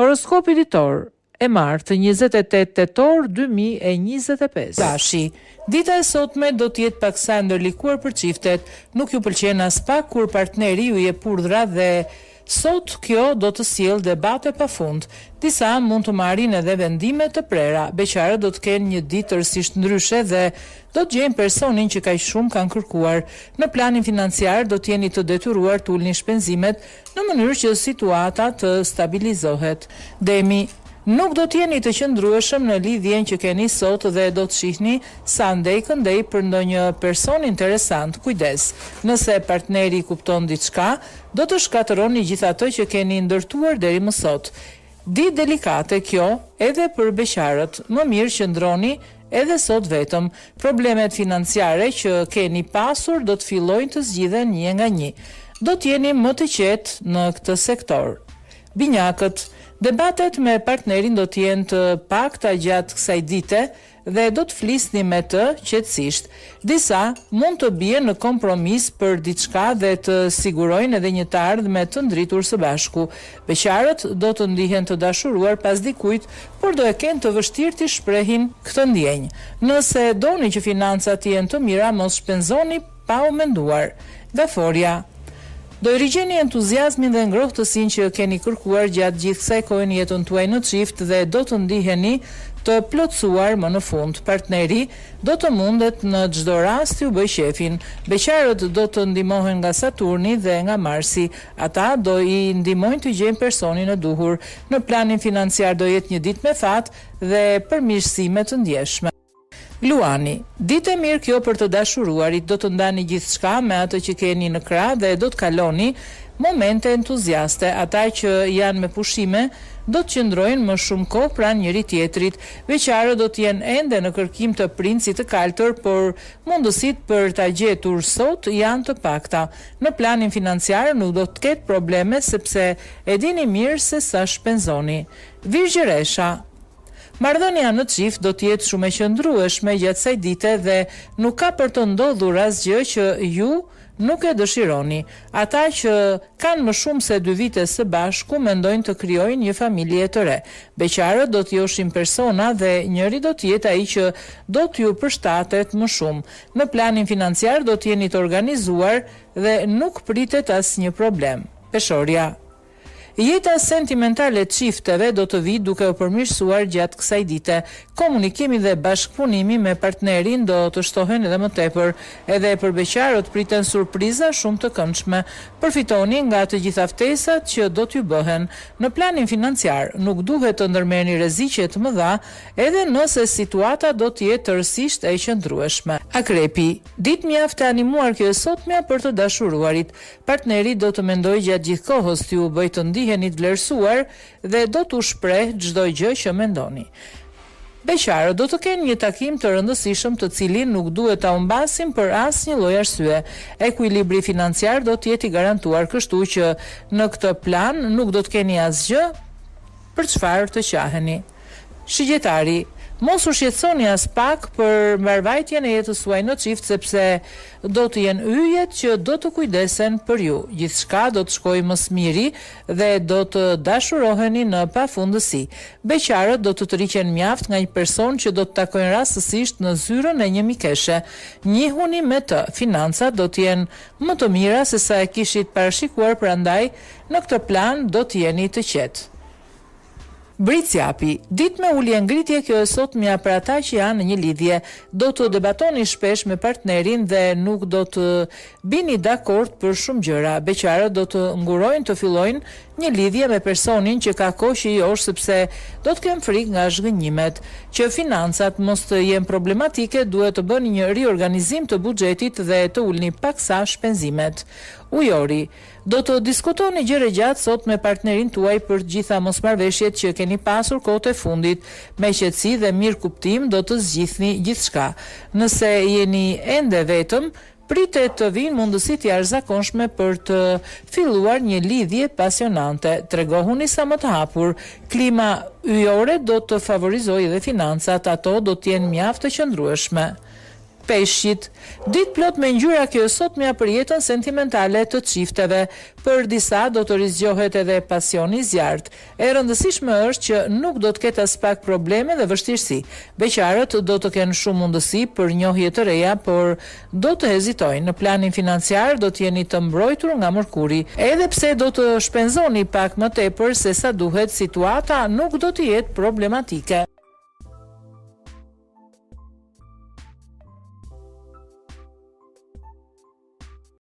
Horoskopi ditor e martë 28 tetor 2025. Dashi, dita e sotme do t'jetë paksa ndërlikuar për çiftet, nuk ju pëlqen as pak kur partneri ju jep urdhra dhe sot kjo do të sjellë debate pafund. Disa mund të marrin edhe vendime të prera. Beqarët do të kenë një ditë tërësisht ndryshe dhe do të gjejnë personin që kaq shumë kanë kërkuar. Në planin financiar do të jeni të detyruar të ulni shpenzimet në mënyrë që situata të stabilizohet. Demi, nuk do të jeni të qëndrueshëm në lidhjen që keni sot dhe do të shihni sa ndej këndej për ndonjë person interesant. Kujdes, nëse partneri kupton diçka, do të shkatërroni gjithë ato që keni ndërtuar deri më sot. Ditë delikate kjo edhe për beqarët. Më mirë qëndroni edhe sot vetëm. Problemet financiare që keni pasur do të fillojnë të zgjidhen një nga një. Do të jeni më të qetë në këtë sektor. Binjakët, debatet me partnerin do të jenë të pakta gjatë kësaj dite dhe do të flisni me të qetësisht. Disa mund të bien në kompromis për diçka dhe të sigurojnë edhe një të ardhme të ndritur së bashku. Beqarët do të ndihen të dashuruar pas dikujt, por do e kenë të vështirë të shprehin këtë ndjenjë. Nëse doni që financat të jenë të mira, mos shpenzoni pa u menduar. Gaforia, do i rigjeni entuziazmin dhe ngrohtësinë që keni kërkuar gjatë gjithë kësaj kohe në jetën tuaj në çift dhe do të ndiheni të plotësuar më në fund. Partneri do të mundet në çdo rast t'ju bëj shefin. Beqarët do të ndihmohen nga Saturni dhe nga Marsi. Ata do i ndihmojnë të gjejnë personin e duhur. Në planin financiar do jetë një ditë me fat dhe përmirësime të ndjeshme. Luani, ditë e mirë kjo për të dashuruarit, do të ndani gjithçka me atë që keni në krah dhe do të kaloni momente entuziaste. Ata që janë me pushime do të qëndrojnë më shumë kohë pranë njëri tjetrit. Beqarët do të jenë ende në kërkim të princit të kaltër, por mundësitë për ta gjetur sot janë të pakta. Në planin financiar nuk do të ketë probleme sepse e dini mirë se sa shpenzoni. Virgjëresha, marrëdhënia në çift do të jetë shumë e qëndrueshme gjatë kësaj dite dhe nuk ka për të ndodhur asgjë që ju nuk e dëshironi. Ata që kanë më shumë se 2 vite së bashku mendojnë të krijojnë një familje të re. Beqarët do të joshin persona dhe njëri do të jetë ai që do t'ju përshtatet më shumë. Në planin financiar do të jeni të organizuar dhe nuk pritet asnjë problem. Peshorja, jeta sentimentale të çifteve do të vijë duke u përmirësuar gjatë kësaj dite. Komunikimi dhe bashkëpunimi me partnerin do të shtohen edhe më tepër. Edhe për beqarët priten surpriza shumë të këndshme. Përfitoni nga të gjitha ftesat që do t'ju bëhen. Në planin financiar nuk duhet të ndërmerrni rreziqe të mëdha, edhe nëse situata do të jetë tërësisht e qëndrueshme. Akrepi, ditë mjaft e animuar kjo e sotmja për të dashuruarit. Partneri do të mendojë gjatë gjithë kohës t'ju bëjë të ndiheni të vlerësuar dhe do t'u shpreh çdo gjë që mendoni. Beqarët do të kenë një takim të rëndësishëm të cilin nuk duhet ta humbasin për asnjë lloj arsye. Ekuilibri financiar do të jetë i garantuar, kështu që në këtë plan nuk do të keni asgjë për çfarë të qaheni. Shigjetari, mos u shqetësoni as pak për mbarvajtjen e jetës suaj në çift sepse do të jenë yjet që do të kujdesen për ju. Gjithçka do të shkojë më së miri dhe do të dashuroheni në pafundësi. Beqarët do të tërhiqen mjaft nga një person që do të takojnë rastësisht në zyrën e një mikeshe. Njihuni me të, financat do të jenë më të mira se sa e kishit parashikuar, prandaj në këtë plan do të jeni të qetë. Britsjapi, ditë me ulje ngritje kjo e sotmja për ata që janë në një lidhje. Do të debatoni shpesh me partnerin dhe nuk do të bini dakord për shumë gjëra. Beqarët do të ngurojnë të fillojnë një lidhje me personin që ka kohë që josh sepse do të kenë frikë nga zhgënjimet. Që financat mos të jenë problematike, duhet të bëni një riorganizim të buxhetit dhe të ulni paksa shpenzimet. Ujori, do të diskutoni gjëra gjatë sot me partnerin tuaj për gjitha mosmarrveshjet që keni pasur kohët e fundit. Me qetësi dhe mirë kuptim do të zgjidhni gjithçka. Nëse jeni ende vetëm, pritet të vinë mundësi të jashtëzakonshme për të filluar një lidhje pasionante. Tregohuni sa më të hapur. Klima yjore do të favorizojë edhe financat, ato do të jenë mjaft të qëndrueshme. Peshqit. Ditë plot me ngjyra kjo sotmja për jetën sentimentale të çifteve. Për disa do të rizgjohet edhe pasioni i zjarrt. E rëndësishme është që nuk do të ketë as pak probleme dhe vështirësi. Beqarët do të kenë shumë mundësi për njohje të reja, por do të hezitojnë. Në planin financiar do të jeni të mbrojtur nga mërkuri. Edhe pse do të shpenzoni pak më tepër se sa duhet, situata nuk do të jetë problematike.